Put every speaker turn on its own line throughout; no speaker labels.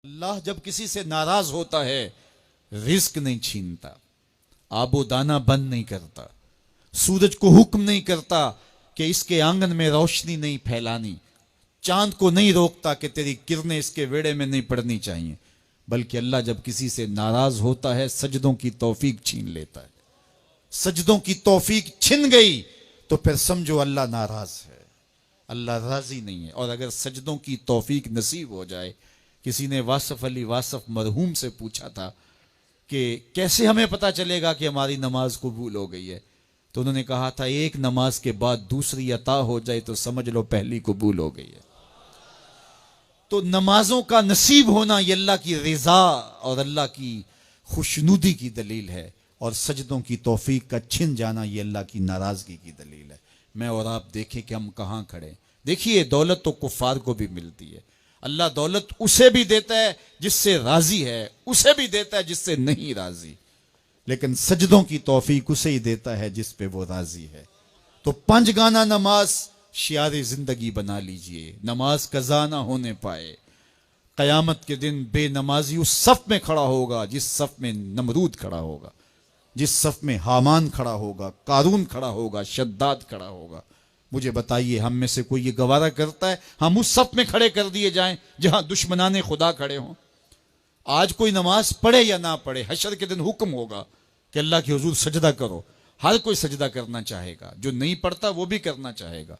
اللہ جب کسی سے ناراض ہوتا ہے رزق نہیں چھینتا، آب و دانہ بند نہیں کرتا، سورج کو حکم نہیں کرتا کہ اس کے آنگن میں روشنی نہیں پھیلانی، چاند کو نہیں روکتا کہ تیری کرنیں اس کے ویڑے میں نہیں پڑنی چاہیے، بلکہ اللہ جب کسی سے ناراض ہوتا ہے سجدوں کی توفیق چھین لیتا ہے۔ سجدوں کی توفیق چھن گئی تو پھر سمجھو اللہ ناراض ہے، اللہ راضی نہیں ہے۔ اور اگر سجدوں کی توفیق نصیب ہو جائے، کسی نے واصف علی واصف مرحوم سے پوچھا تھا کہ کیسے ہمیں پتہ چلے گا کہ ہماری نماز قبول ہو گئی ہے، تو انہوں نے کہا تھا ایک نماز کے بعد دوسری عطا ہو جائے تو سمجھ لو پہلی قبول ہو گئی ہے۔ تو نمازوں کا نصیب ہونا یہ اللہ کی رضا اور اللہ کی خوشنودی کی دلیل ہے، اور سجدوں کی توفیق کا چھن جانا یہ اللہ کی ناراضگی کی دلیل ہے۔ میں اور آپ دیکھیں کہ ہم کہاں کھڑے۔ دیکھیے دولت تو کفار کو بھی ملتی ہے، اللہ دولت اسے بھی دیتا ہے جس سے راضی ہے، اسے بھی دیتا ہے جس سے نہیں راضی، لیکن سجدوں کی توفیق اسے ہی دیتا ہے جس پہ وہ راضی ہے۔ تو 5 گانا نماز شعار زندگی بنا لیجئے، نماز قضا نہ ہونے پائے۔ قیامت کے دن بے نمازی اس صف میں کھڑا ہوگا جس صف میں نمرود کھڑا ہوگا، جس صف میں حامان کھڑا ہوگا، قارون کھڑا ہوگا، شداد کھڑا ہوگا۔ مجھے بتائیے ہم میں سے کوئی یہ گوارہ کرتا ہے ہم اس صف میں کھڑے کر دیے جائیں جہاں دشمنان خدا کھڑے ہوں؟ آج کوئی نماز پڑھے یا نہ پڑھے، حشر کے دن حکم ہوگا کہ اللہ کے حضور سجدہ کرو۔ ہر کوئی سجدہ کرنا چاہے گا، جو نہیں پڑھتا وہ بھی کرنا چاہے گا،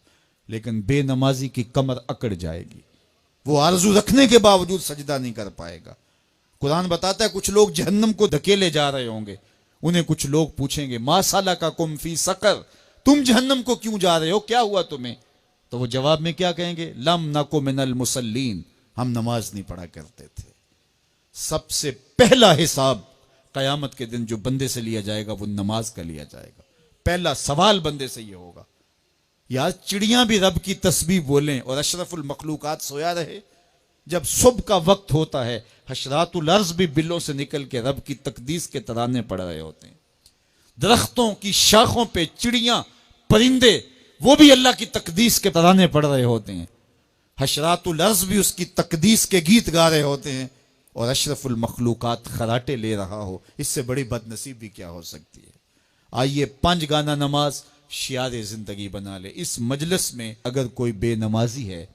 لیکن بے نمازی کی کمر اکڑ جائے گی، وہ آرزو رکھنے کے باوجود سجدہ نہیں کر پائے گا۔ قرآن بتاتا ہے کچھ لوگ جہنم کو دھکیلے جا رہے ہوں گے، انہیں کچھ لوگ پوچھیں گے ما سلککم فی سقر، تم جہنم کو کیوں جا رہے ہو، کیا ہوا تمہیں؟ تو وہ جواب میں کیا کہیں گے؟ لم نکو من المصلین، ہم نماز نہیں پڑھا کرتے تھے۔ سب سے پہلا حساب قیامت کے دن جو بندے سے لیا جائے گا وہ نماز کا لیا جائے گا۔ پہلا سوال بندے سے یہ ہوگا۔ یار چڑیاں بھی رب کی تسبیح بولیں اور اشرف المخلوقات سویا رہے؟ جب صبح کا وقت ہوتا ہے حشرات الارض بھی بلوں سے نکل کے رب کی تقدیس کے ترانے پڑھ رہے ہوتے ہیں، درختوں کی شاخوں پہ چڑیاں پرندے وہ بھی اللہ کی تقدیس کے ترانے پڑھ رہے ہوتے ہیں، حشرات الارض بھی اس کی تقدیس کے گیت گا رہے ہوتے ہیں، اور اشرف المخلوقات خراٹے لے رہا ہو، اس سے بڑی بد نصیبی کیا ہو سکتی ہے؟ آئیے 5 گانا نماز شعار زندگی بنا لے۔ اس مجلس میں اگر کوئی بے نمازی ہے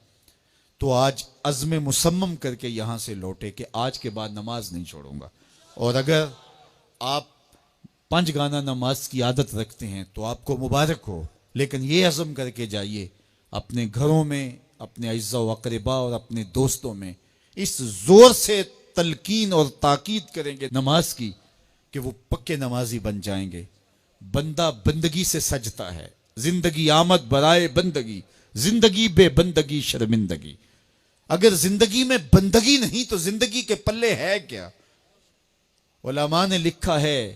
تو آج عزم مصمم کر کے یہاں سے لوٹے کہ آج کے بعد نماز نہیں چھوڑوں گا۔ اور اگر آپ 5 گانا نماز کی عادت رکھتے ہیں تو آپ کو مبارک ہو، لیکن یہ عزم کر کے جائیے اپنے گھروں میں، اپنے اعزاء و اقرباء اور اپنے دوستوں میں اس زور سے تلقین اور تاکید کریں گے نماز کی کہ وہ پکے نمازی بن جائیں گے۔ بندہ بندگی سے سجتا ہے، زندگی آمد برائے بندگی، زندگی بے بندگی شرمندگی۔ اگر زندگی میں بندگی نہیں تو زندگی کے پلے ہے کیا؟ علماء نے لکھا ہے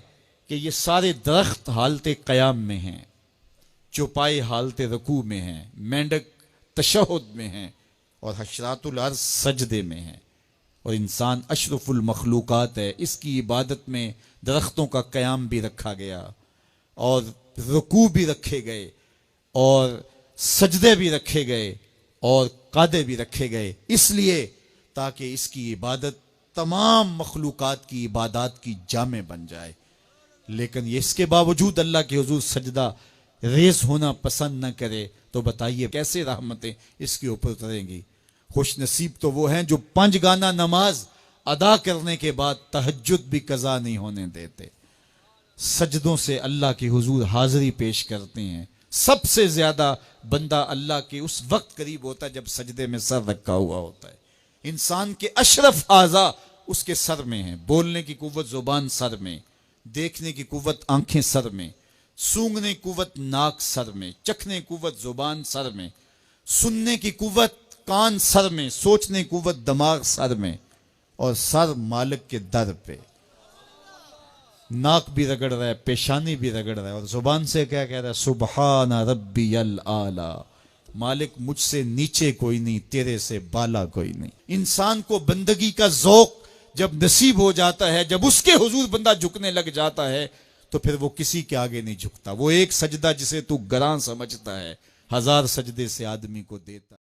کہ یہ سارے درخت حالت قیام میں ہیں، چوپائے حالت رکوع میں ہیں، مینڈک تشہد میں ہیں، اور حشرات الارض سجدے میں ہیں، اور انسان اشرف المخلوقات ہے۔ اس کی عبادت میں درختوں کا قیام بھی رکھا گیا، اور رکوع بھی رکھے گئے، اور سجدے بھی رکھے گئے، اور قعدے بھی رکھے گئے، اس لیے تاکہ اس کی عبادت تمام مخلوقات کی عبادات کی جامع بن جائے۔ لیکن یہ اس کے باوجود اللہ کے حضور سجدہ ریز ہونا پسند نہ کرے تو بتائیے کیسے رحمتیں اس کے اوپر اتریں گی؟ خوش نصیب تو وہ ہیں جو 5 گانا نماز ادا کرنے کے بعد تہجد بھی قضا نہیں ہونے دیتے، سجدوں سے اللہ کے حضور حاضری پیش کرتے ہیں۔ سب سے زیادہ بندہ اللہ کے اس وقت قریب ہوتا ہے جب سجدے میں سر رکھا ہوا ہوتا ہے۔ انسان کے اشرف اعضاء اس کے سر میں ہیں، بولنے کی قوت زبان سر میں، دیکھنے کی قوت آنکھیں سر میں، سونگنے کی قوت ناک سر میں، چکھنے کی قوت زبان سر میں، سننے کی قوت کان سر میں، سوچنے کی قوت دماغ سر میں، اور سر مالک کے در پہ۔ ناک بھی رگڑ رہا ہے، پیشانی بھی رگڑ رہا ہے، اور زبان سے کیا کہہ رہا ہے؟ سبحان ربی الاعلی، مالک مجھ سے نیچے کوئی نہیں، تیرے سے بالا کوئی نہیں۔ انسان کو بندگی کا ذوق جب نصیب ہو جاتا ہے، جب اس کے حضور بندہ جھکنے لگ جاتا ہے تو پھر وہ کسی کے آگے نہیں جھکتا۔ وہ ایک سجدہ جسے تو گراں سمجھتا ہے 1000 سجدے سے آدمی کو دیتا ہے۔